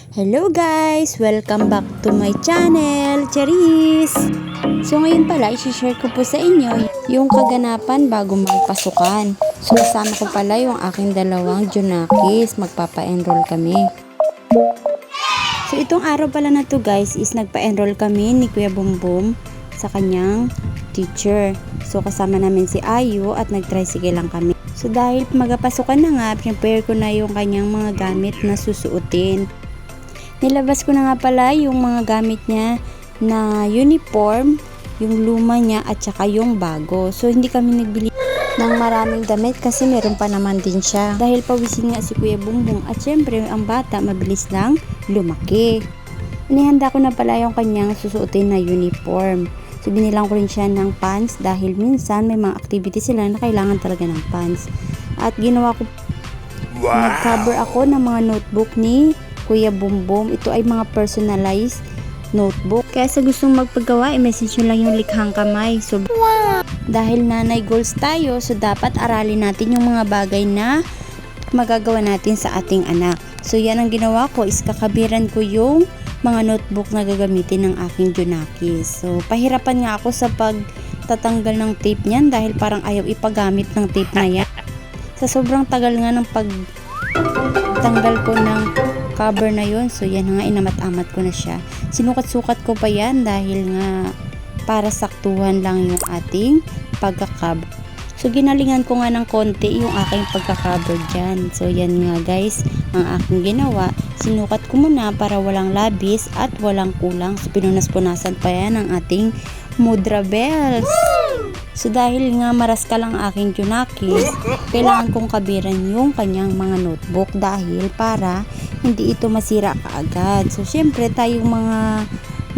Hello guys! Welcome back to my channel, Charis! So ngayon pala, isi-share ko po sa inyo yung kaganapan bago magpasukan. So kasama ko pala yung aking dalawang Junakis, magpapa-enroll kami. So itong araw pala na to guys is nagpa-enroll kami ni Kuya Bumbum sa kanyang teacher. So kasama namin si Ayu at nag-tricycle lang kami. So dahil magpapasukan na nga, prepare ko na yung kanyang mga gamit na susuotin. Nilabas ko na nga pala yung mga gamit niya na uniform, yung luma niya at saka yung bago. So hindi kami nagbili ng maraming damit kasi meron pa naman din siya. Dahil pawisin nga si Kuya Bumbum at syempre ang bata mabilis lang lumaki. Inihanda ko na pala yung kanyang susuotin na uniform. So binilang ko rin siya ng pants dahil minsan may mga activity sila na kailangan talaga ng pants. At ginawa ko, nag-cover ako ng mga notebook ni Kuya Bumbum. Ito ay mga personalized notebook. Kaya sa gustong magpagawa, i-message nyo lang yung likhang kamay. So, dahil nanay goals tayo, so dapat aralin natin yung mga bagay na magagawa natin sa ating anak. So, yan ang ginawa ko, is kakabiran ko yung mga notebook na gagamitin ng aking Junakis. So, pahirapan nga ako sa pagtatanggal ng tape niyan dahil parang ayaw ipagamit ng tape na yan. Sa sobrang tagal nga ng pagtanggal ko ng cover na yun, so yan nga, inamat-amat ko na siya. Sinukat-sukat ko pa yan dahil nga para saktuhan lang yung ating pagka-cover. So ginalingan ko nga ng konti yung aking pagka-cover dyan. So yan nga guys, ang aking ginawa. Sinukat ko muna para walang labis at walang kulang. So pinunas-punasan pa yan ang ating mudra bells. So dahil nga maraskal ang aking Junakis, kailangan kong kabiran yung kanyang mga notebook dahil para hindi ito masira kaagad. So syempre tayong mga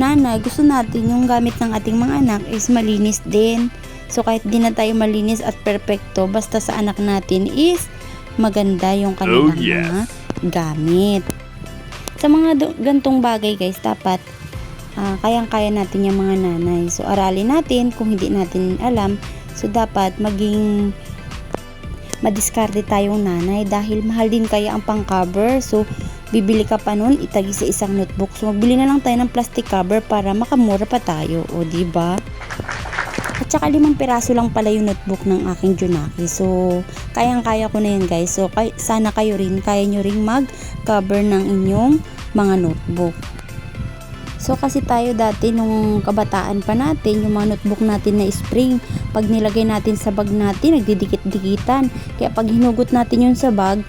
nanay, gusto natin yung gamit ng ating mga anak is malinis din. So kahit di na tayo malinis at perfecto, basta sa anak natin is maganda yung kanilang mga gamit. Sa mga gantong bagay guys, dapat kayang-kaya natin yung mga nanay. So aralin natin kung hindi natin alam. So dapat maging madiskarte tayong nanay dahil mahal din kaya ang pang-cover. So bibili ka pa nun, itagi sa isang notebook. So magbili na lang tayo ng plastic cover para makamura pa tayo. O diba? At saka 5 piraso lang pala yung notebook ng aking Junaki. So, kayang-kaya ko na yan guys. So, sana kayo rin, kaya nyo rin mag-cover ng inyong mga notebook. So, kasi tayo dati nung kabataan pa natin, yung mga notebook natin na spring, pag nilagay natin sa bag natin, nagdidikit-dikitan. Kaya pag hinugot natin yun sa bag,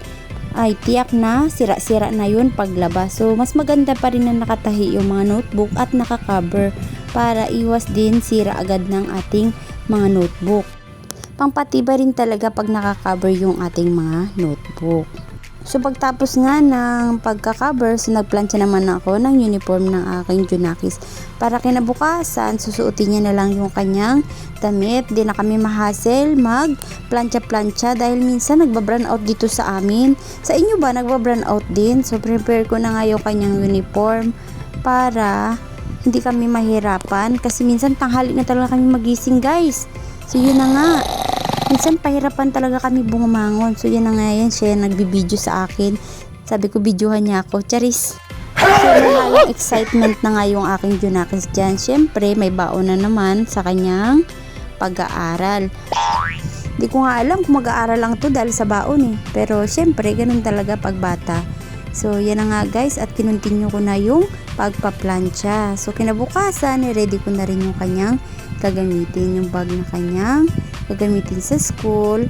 ay tiyak na sira-sira na yun paglabas. So, mas maganda pa rin na nakatahi yung mga notebook at nakakover para iwas din sira agad ng ating mga notebook. Pangpatibay rin talaga pag nakakover yung ating mga notebook. So pagtapos nga ng pagka-cover, so nagplansya naman ako ng uniform ng aking Junakis. Para kinabukasan, susuotin niya na lang yung kanyang damit. Di na kami mahasel mag-plansya-plansya dahil minsan nagbabrown out dito sa amin. Sa inyo ba nagbabrown out din? So prepare ko na nga yung kanyang uniform para hindi kami mahirapan kasi minsan tanghali na talaga kami magising guys. So yun na nga, minsan pahirapan talaga kami bumangon. So yun na nga yan, siya nagbibideo sa akin. Sabi ko videohan niya ako, Charis. So yung excitement na nga yung aking Junakis dyan. Syempre may baon na naman sa kanyang pag-aaral. Hindi ko nga alam kung mag-aaral lang to dahil sa baon eh. Pero syempre ganun talaga pag bata. So yan na nga guys, at kinontinue ko na yung pagpaplansya. So kinabukasan, ready ko na rin yung kanyang gagamitin, yung bag na kanyang gagamitin sa school.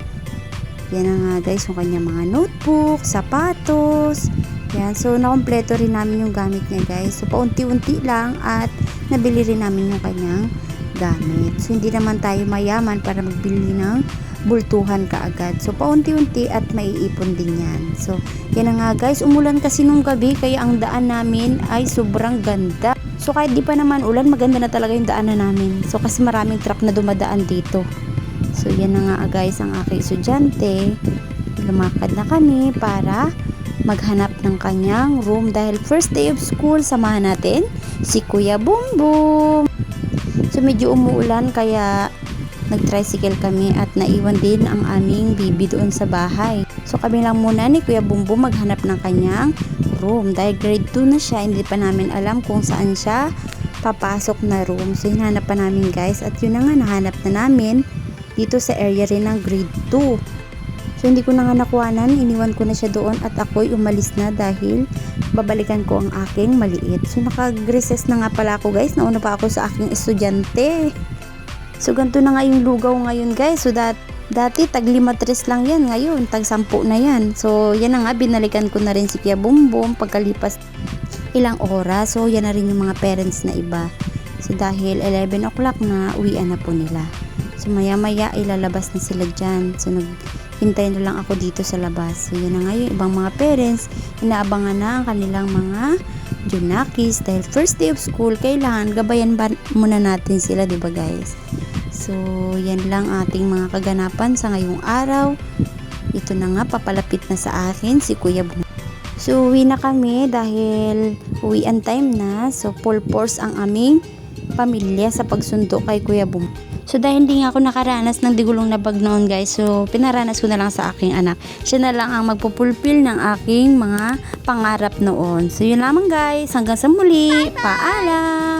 Yan na nga guys, yung kanyang mga notebook, sapatos. Yan, so nakompleto rin namin yung gamit niya guys. So paunti-unti lang at nabili rin namin yung kanyang gamit. So hindi naman tayo mayaman para magbili ng bultuhan kaagad. So paunti-unti at maiipon din yan. So yan na nga guys, umulan kasi nung gabi kaya ang daan namin ay sobrang ganda. So kahit di pa naman ulan, maganda na talaga yung daanan namin. So kasi maraming truck na dumadaan dito. So yan na nga guys, ang aking estudyante. Lumakad na kami para maghanap ng kanyang room dahil first day of school, samahan natin si Kuya Bumbum. So medyo umuulan kaya nag-tricycle kami at naiwan din ang aming bibi doon sa bahay. So kami lang muna ni Kuya Bumbum maghanap ng kanyang room. Dahil grade 2 na siya, hindi pa namin alam kung saan siya papasok na room. So hinanap pa namin guys, at yun na nga, nahanap na namin dito sa area rin ng grade 2. So hindi ko na nga nakuhanan, iniwan ko na siya doon at ako'y umalis na dahil babalikan ko ang aking maliit. So nakag-recess na nga pala ako guys, nauna pa ako sa aking estudyante. So ganito na nga yung lugaw ngayon guys. So dati tag 5-3 lang yan, ngayon tag 10 na yan. So yan na nga, binalikan ko na rin si Kuya Bumbum pagkalipas ilang oras. So yan na rin yung mga parents na iba. So dahil 11 o'clock na, uwian na po nila. So maya maya ilalabas na sila dyan. So naghintay na lang ako dito sa labas. So yan na nga, yung ibang mga parents inaabangan na ang kanilang mga junakis dahil first day of school, kailangan gabayan ba muna natin sila, diba guys? So yan lang ating mga kaganapan sa ngayong araw. Ito na nga, papalapit na sa akin si Kuya Bum. So uwi na kami dahil uwian time na. So full force ang aming pamilya sa pagsundo kay Kuya Bum. So dahil hindi nga ako nakaranas ng digulong na bag noon guys, so pinaranas ko na lang sa aking anak. Siya na lang ang magpupulfill ng aking mga pangarap noon. So yun lamang guys, hanggang sa muli. Paalam!